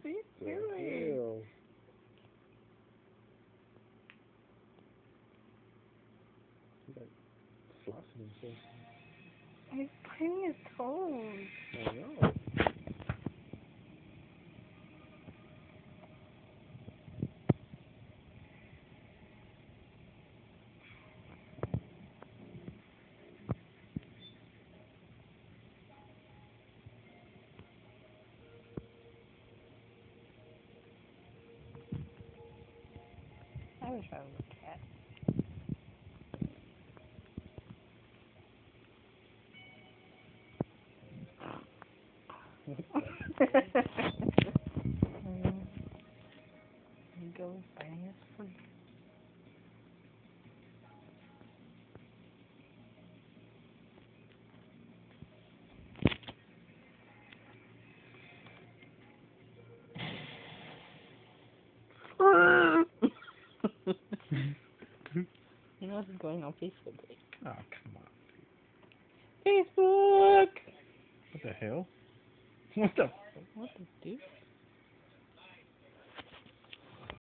are you doing? Ew. He's like flossing himself. He's biting his toes. I know. I wish I was a cat. He goes biting his foot. You know this is going on Facebook. Oh, come on. Facebook! What the hell? What the? What the dude?